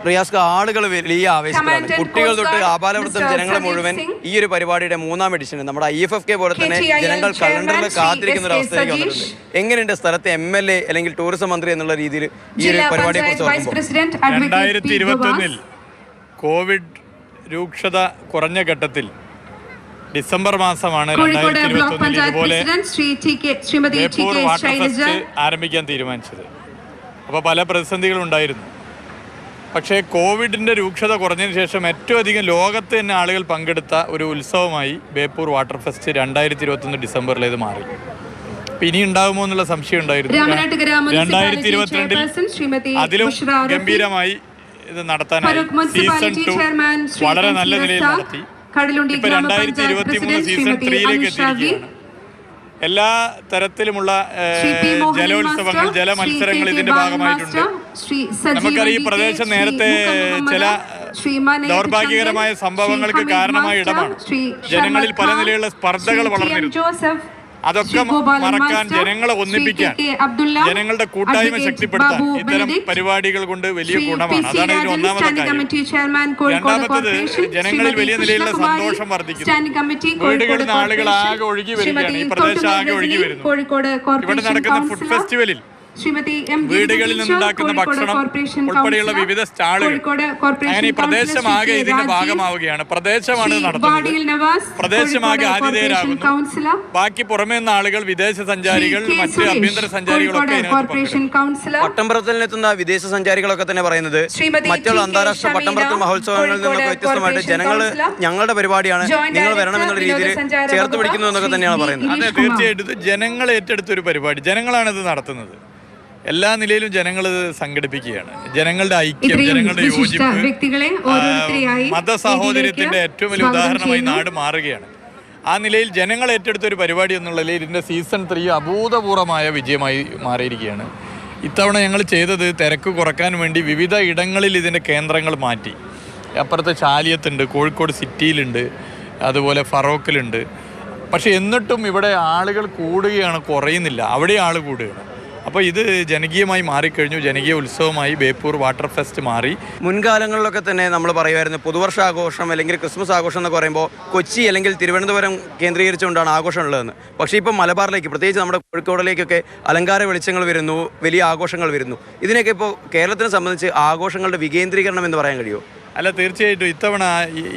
റിയാസ്, ആളുകൾ വലിയ ആവേശത്തിലാണ്. കുട്ടികൾ തൊട്ട് ആബാലവൃദ്ധം ജനങ്ങൾ മുഴുവൻ ഈ ഒരു പരിപാടിയുടെ 3ാം എഡിഷൻ നമ്മുടെ IFFK പോലെ തന്നെ ജനങ്ങൾ കലണ്ടറിൽ കാത്തിരിക്കുന്ന ഒരു അവസ്ഥയിലേക്ക് വന്നിട്ടുണ്ട്. എങ്ങനെയുണ്ട് സ്ഥലത്തെ MLA അല്ലെങ്കിൽ ടൂറിസം മന്ത്രി എന്നുള്ള രീതിയിൽ ഈ ഒരു പരിപാടിയെ കുറിച്ച് 2021 കോവിഡ് രൂക്ഷത കുറഞ്ഞ ഘട്ടത്തിൽ ഡിസംബർ മാസമാണ് 2021 ഇതുപോലെ ബേപ്പൂർ വാട്ടർ ഫെസ്റ്റ് ആരംഭിക്കാൻ തീരുമാനിച്ചത്. അപ്പോൾ പല പ്രതിസന്ധികളുണ്ടായിരുന്നു. പക്ഷേ കോവിഡിൻ്റെ രൂക്ഷത കുറഞ്ഞതിന് ശേഷം ഏറ്റവും അധികം ലോകത്ത് തന്നെ ആളുകൾ പങ്കെടുത്ത ഒരു ഉത്സവമായി ബേപ്പൂർ വാട്ടർ ഫെസ്റ്റ് 2021 ഡിസംബറിൽ ഇത് മാറി. ഇനി ഉണ്ടാകുമോ എന്നുള്ള സംശയം ഉണ്ടായിരുന്നു. 2022 അതിലും ഗംഭീരമായി ഇത് നടത്താനായി സീസൺ 2 വളരെ നല്ല നിലയിൽ നടത്തി. ഇപ്പൊ 2023 സീസൺ 3ലേക്ക് എത്തിയിരിക്കുകയാണ്. എല്ലാ തരത്തിലുമുള്ള ജലോത്സവങ്ങൾ, ജലമത്സരങ്ങൾ ഇതിന്റെ ഭാഗമായിട്ടുണ്ട്. നമുക്കറിയാം, ഈ പ്രദേശം നേരത്തെ ചില ദൗർഭാഗ്യകരമായ സംഭവങ്ങൾക്ക് കാരണമായ ഇടമാണ്. ജനങ്ങളിൽ പല നിലയിലുള്ള സ്പർദ്ധകൾ വളർന്നിരുന്നു. അതൊക്കെ മറക്കാൻ, ജനങ്ങളെ ഒന്നിപ്പിക്കാൻ, ജനങ്ങളുടെ കൂട്ടായ്മ ശക്തിപ്പെടുത്താൻ ഇത്തരം പരിപാടികൾ കൊണ്ട് വലിയ ഗുണമാണ്. അതാണ് ഇതിന് ഒന്നാമത്തെ കാര്യം. രണ്ടാമത്തത്, ജനങ്ങളിൽ വലിയ നിലയിലുള്ള സന്തോഷം വർദ്ധിക്കുന്നു. വീടുകളിൽ നിന്ന് ആളുകൾ ആകെ ഒഴുകി വരികയാണ്. ഈ പ്രദേശം ആകെ ഒഴുകി വരുന്നു. ഇവിടെ നടക്കുന്ന ഫുഡ് ഫെസ്റ്റിവലിൽ വീടുകളിൽ നിന്നുണ്ടാക്കുന്ന ഭക്ഷണം ഉൾപ്പെടെയുള്ള വിവിധ സ്റ്റാളുകൾ, അങ്ങനെ ഈ പ്രദേശമാകെ ഇതിന്റെ ഭാഗമാവുകയാണ്. പ്രദേശമാണ് നടത്തുന്നത്. പ്രദേശമാകെ ആതിഥേയരാകുന്നു. ബാക്കി പുറമേ നിന്ന് ആളുകൾ, വിദേശ സഞ്ചാരികൾ, മറ്റ് ആഭ്യന്തര സഞ്ചാരികളൊക്കെ പട്ടംപറത്തിലെത്തുന്ന വിദേശ സഞ്ചാരികളൊക്കെ തന്നെ പറയുന്നത് മറ്റുള്ള അന്താരാഷ്ട്ര പട്ടംപറത്തൽ മഹോത്സവങ്ങളിൽ നിന്നൊക്കെ വ്യത്യസ്തമായിട്ട് ജനങ്ങൾ ഞങ്ങളുടെ പരിപാടിയാണ്, നിങ്ങൾ വരണമെന്നുള്ള രീതിയിൽ ചേർത്ത് പിടിക്കുന്നു എന്നൊക്കെ തന്നെയാണ് പറയുന്നത്. അതെ, തീർച്ചയായിട്ടും ജനങ്ങൾ ഏറ്റെടുത്തൊരു പരിപാടി. ജനങ്ങളാണ് ഇത് നടത്തുന്നത്. എല്ലാ നിലയിലും ജനങ്ങൾ സംഘടിപ്പിക്കുകയാണ്. ജനങ്ങളുടെ ഐക്യം, ജനങ്ങളുടെ യോജിപ്പ്, മതസാഹോദര്യത്തിന്റെ ഏറ്റവും വലിയ ഉദാഹരണമായി നാട് മാറുകയാണ്. ആ നിലയിൽ ജനങ്ങൾ ഏറ്റെടുത്ത ഒരു പരിപാടി എന്നുള്ളതിൽ ഇതിന്റെ സീസൺ 3 അഭൂതപൂർവമായ വിജയമായി മാറിയിരിക്കുകയാണ്. ഇത്തവണ ഞങ്ങൾ ചെയ്തത് തിരക്ക് കുറക്കാൻ വേണ്ടി വിവിധ ഇടങ്ങളിൽ ഇതിന്റെ കേന്ദ്രങ്ങൾ മാറ്റി. അപ്പുറത്തെ ചാലിയത്തുണ്ട്, കോഴിക്കോട് സിറ്റിയിലുണ്ട്, അതുപോലെ ഫറോക്കിലുണ്ട്. പക്ഷെ എന്നിട്ടും ഇവിടെ ആളുകൾ കൂടുകയാണ്, കുറയുന്നില്ല. അവിടെ ആൾ കൂടുകയാണ്. അപ്പോൾ ഇത് ജനകീയമായി മാറിക്കഴിഞ്ഞു. ജനകീയ ഉത്സവമായി ബേപ്പൂർ വാട്ടർ ഫെസ്റ്റ് മാറി. മുൻകാലങ്ങളിലൊക്കെ തന്നെ നമ്മൾ പറയുമായിരുന്നു പുതുവർഷാഘോഷം അല്ലെങ്കിൽ ക്രിസ്മസ് ആഘോഷം എന്ന് പറയുമ്പോൾ കൊച്ചി അല്ലെങ്കിൽ തിരുവനന്തപുരം കേന്ദ്രീകരിച്ചുകൊണ്ടാണ് ആഘോഷം ഉള്ളതെന്ന്. പക്ഷേ ഇപ്പം മലബാറിലേക്ക്, പ്രത്യേകിച്ച് നമ്മുടെ കോഴിക്കോടിലേക്കൊക്കെ അലങ്കാര വെളിച്ചങ്ങൾ വരുന്നു, വലിയ ആഘോഷങ്ങൾ വരുന്നു. ഇതിനൊക്കെ ഇപ്പോൾ കേരളത്തിനെ സംബന്ധിച്ച് ആഘോഷങ്ങളുടെ വികേന്ദ്രീകരണം എന്ന് പറയാൻ കഴിയുമോ? അല്ല, തീർച്ചയായിട്ടും ഇത്തവണ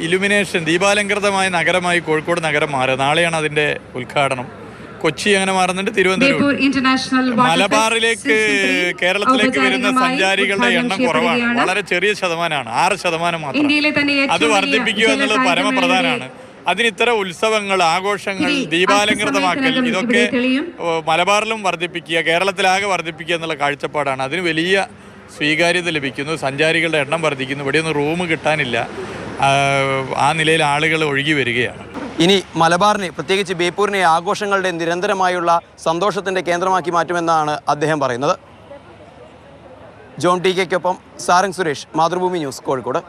ഇലുമിനേഷൻ, ദീപാലങ്കൃതമായ നഗരമായി കോഴിക്കോട് നഗരം മാറുക. നാളെയാണ് അതിൻ്റെ ഉദ്ഘാടനം. കൊച്ചി അങ്ങനെ മാറുന്നുണ്ട്, തിരുവനന്തപുരം. മലബാറിലേക്ക്, കേരളത്തിലേക്ക് വരുന്ന സഞ്ചാരികളുടെ എണ്ണം കുറവാണ്. വളരെ ചെറിയ ശതമാനമാണ്, 6% മാത്രം. അത് വർദ്ധിപ്പിക്കുക എന്നുള്ളത് പരമപ്രധാനമാണ്. അതിന് ഇത്തരം ഉത്സവങ്ങൾ, ആഘോഷങ്ങൾ, ദീപാലങ്കൃതമാക്കൽ, ഇതൊക്കെ മലബാറിലും വർദ്ധിപ്പിക്കുക, കേരളത്തിലാകെ വർദ്ധിപ്പിക്കുക എന്നുള്ള കാഴ്ചപ്പാടാണ്. അതിന് വലിയ സ്വീകാര്യത ലഭിക്കുന്നു. സഞ്ചാരികളുടെ എണ്ണം വർദ്ധിക്കുന്നു. ഇവിടെയൊന്നും റൂം കിട്ടാനില്ല. ആ നിലയിൽ ആളുകൾ ഒഴുകി വരികയാണ്. ഇനി മലബാറിനെ, പ്രത്യേകിച്ച് ബേപ്പൂരിനെ ആഘോഷങ്ങളുടെ നിരന്തരമായുള്ള സന്തോഷത്തിൻ്റെ കേന്ദ്രമാക്കി മാറ്റുമെന്നാണ് അദ്ദേഹം പറയുന്നത്. ജോൺ ടി കെക്കൊപ്പം സാരംഗ് സുരേഷ്, മാതൃഭൂമി ന്യൂസ്, കോഴിക്കോട്.